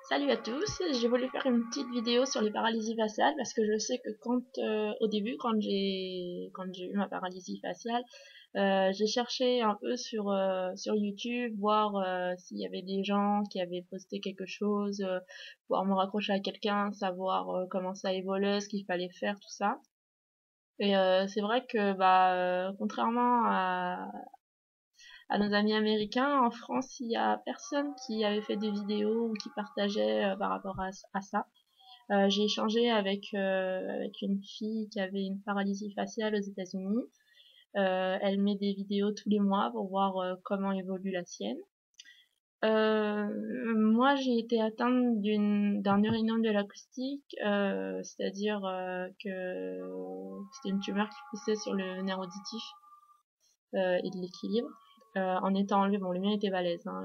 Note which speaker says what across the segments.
Speaker 1: Salut à tous, j'ai voulu faire une petite vidéo sur les paralysies faciales parce que je sais que au début quand j'ai eu ma paralysie faciale, j'ai cherché un peu sur YouTube voir s'il y avait des gens qui avaient posté quelque chose, pouvoir me raccrocher à quelqu'un, savoir comment ça évoluait, ce qu'il fallait faire, tout ça. Et c'est vrai que contrairement à nos amis américains, en France, il y a personne qui avait fait des vidéos ou qui partageait par rapport à ça. J'ai échangé avec une fille qui avait une paralysie faciale aux États-Unis. Elle met des vidéos tous les mois pour voir comment évolue la sienne. Moi, j'ai été atteinte d'un urinome de l'acoustique, c'est-à-dire que c'était une tumeur qui poussait sur le nerf auditif et de l'équilibre. En étant enlevé, bon, le mien était balèze. Hein,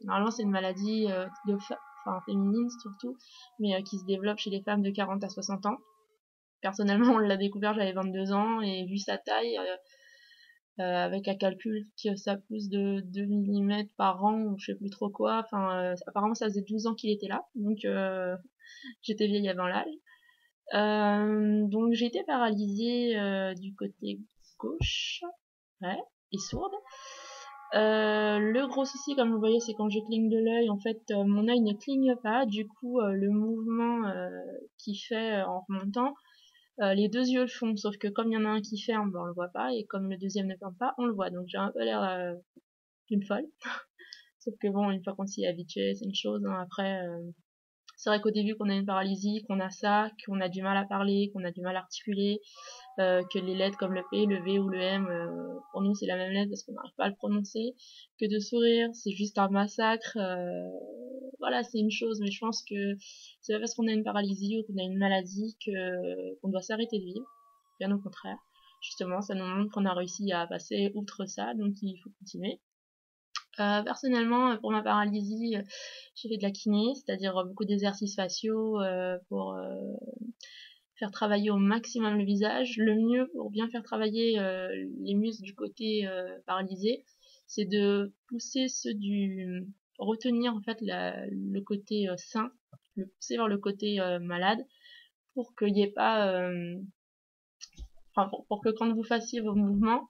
Speaker 1: normalement, c'est une maladie enfin, féminine surtout, mais qui se développe chez les femmes de 40 à 60 ans. Personnellement, on l'a découvert, j'avais 22 ans, et vu sa taille, avec un calcul que ça pousse de 2 millimètres par an, ou je sais plus trop quoi, enfin, apparemment ça faisait 12 ans qu'il était là, donc j'étais vieille avant l'âge. Donc j'ai été paralysée du côté gauche, ouais, et sourde. Le gros souci, comme vous voyez, c'est quand je cligne de l'œil, en fait, mon œil ne cligne pas, du coup, le mouvement qu'il fait en remontant, les deux yeux le font, sauf que comme il y en a un qui ferme, on le voit pas, et comme le deuxième ne ferme pas, on le voit. Donc j'ai un peu l'air d'une folle. Sauf que bon, une fois qu'on s'y est habitué, c'est une chose. Hein. Après, c'est vrai qu'au début, qu'on a une paralysie, qu'on a ça, qu'on a du mal à parler, qu'on a du mal à articuler, que les lettres comme le P, le V ou le M, pour nous c'est la même lettre parce qu'on n'arrive pas à le prononcer, que de sourire, c'est juste un massacre. Voilà, c'est une chose, mais je pense que c'est pas parce qu'on a une paralysie ou qu'on a une maladie qu'on doit s'arrêter de vivre. Bien au contraire. Justement, ça nous montre qu'on a réussi à passer outre ça, donc il faut continuer. Personnellement, pour ma paralysie, j'ai fait de la kiné, c'est-à-dire beaucoup d'exercices faciaux pour faire travailler au maximum le visage. Le mieux pour bien faire travailler les muscles du côté paralysé, c'est de pousser retenir en fait le côté sain, le pousser vers le côté malade, pour qu'il n'y ait pas, enfin pour que quand vous fassiez vos mouvements,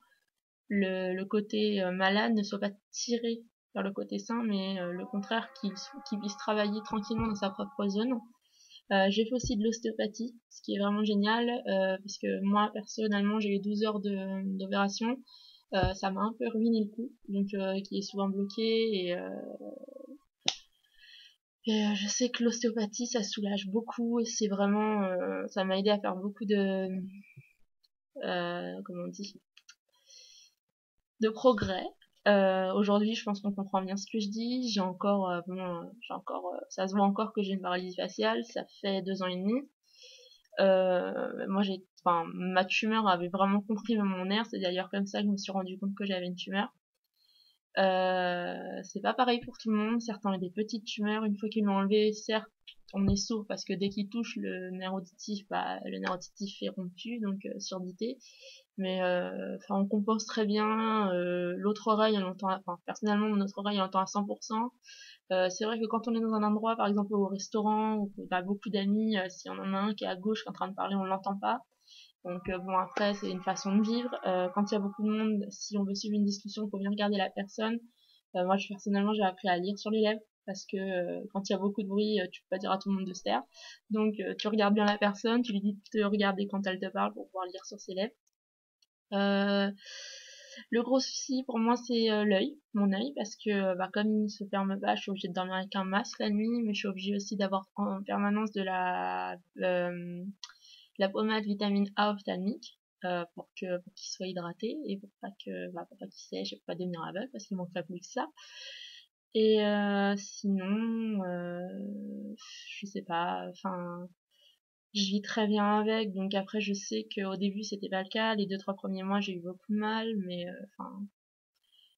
Speaker 1: le côté malade ne soit pas tiré vers le côté sain, mais le contraire, qu'il puisse travailler tranquillement dans sa propre zone. J'ai fait aussi de l'ostéopathie, ce qui est vraiment génial, parce que moi, personnellement, j'ai eu 12 heures d'opération. Ça m'a un peu ruiné le cou, donc qui est souvent bloqué. Et je sais que l'ostéopathie, ça soulage beaucoup, et c'est vraiment... ça m'a aidé à faire beaucoup comment on dit, de progrès. Aujourd'hui, je pense qu'on comprend bien ce que je dis. Ça se voit encore que j'ai une paralysie faciale. Ça fait 2 ans et demi. Moi, enfin, ma tumeur avait vraiment compris mon nerf. C'est d'ailleurs comme ça que je me suis rendu compte que j'avais une tumeur. C'est pas pareil pour tout le monde. Certains ont des petites tumeurs. Une fois qu'ils l'ont enlevé, certes, on est sourd parce que dès qu'il touche le nerf auditif, le nerf auditif est rompu, donc surdité. Mais enfin, on compense très bien. L'autre oreille, on entend, enfin, personnellement, mon autre oreille, on entend à 100%. C'est vrai que quand on est dans un endroit, par exemple au restaurant, où on a beaucoup d'amis, si on en a un qui est à gauche qui est en train de parler, on l'entend pas. Donc bon, après, c'est une façon de vivre. Quand il y a beaucoup de monde, si on veut suivre une discussion, il faut bien regarder la personne. Moi, personnellement, j'ai appris à lire sur les lèvres parce que quand il y a beaucoup de bruit, tu peux pas dire à tout le monde de se taire. Donc, tu regardes bien la personne, tu lui dis de te regarder quand elle te parle pour pouvoir lire sur ses lèvres. Le gros souci pour moi, c'est mon œil, parce que comme il ne se ferme pas, je suis obligée de dormir avec un masque la nuit, mais je suis obligée aussi d'avoir en permanence de la pommade vitamine A ophtalmique pour qu'il soit hydraté et pour pas qu'il sèche et pour pas devenir aveugle, parce qu'il manquerait plus que ça. Et sinon, je sais pas, enfin, je vis très bien avec, donc après je sais qu'au début c'était pas le cas, les 2-3 premiers mois j'ai eu beaucoup de mal, mais enfin,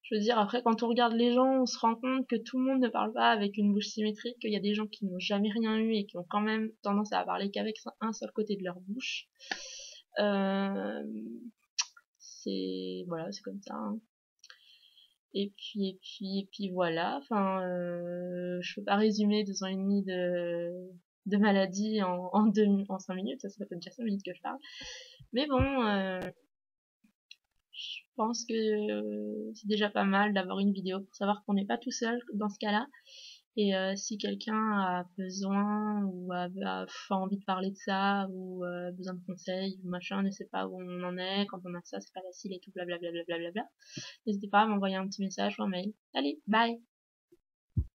Speaker 1: je veux dire, après quand on regarde les gens, on se rend compte que tout le monde ne parle pas avec une bouche symétrique, qu'il y a des gens qui n'ont jamais rien eu et qui ont quand même tendance à parler qu'avec un seul côté de leur bouche. Euh, voilà, c'est comme ça. Hein. Et puis voilà. Enfin, je peux pas résumer 2 ans et demi de maladie en 5 minutes. Ça fait déjà 5 minutes que je parle. Mais bon, je pense que c'est déjà pas mal d'avoir une vidéo pour savoir qu'on n'est pas tout seul dans ce cas-là. Et si quelqu'un a besoin ou a envie de parler de ça ou besoin de conseils ou machin, ne sait pas où on en est, quand on a ça, c'est pas facile et tout, blablabla, n'hésitez pas à m'envoyer un petit message ou un mail. Allez, bye!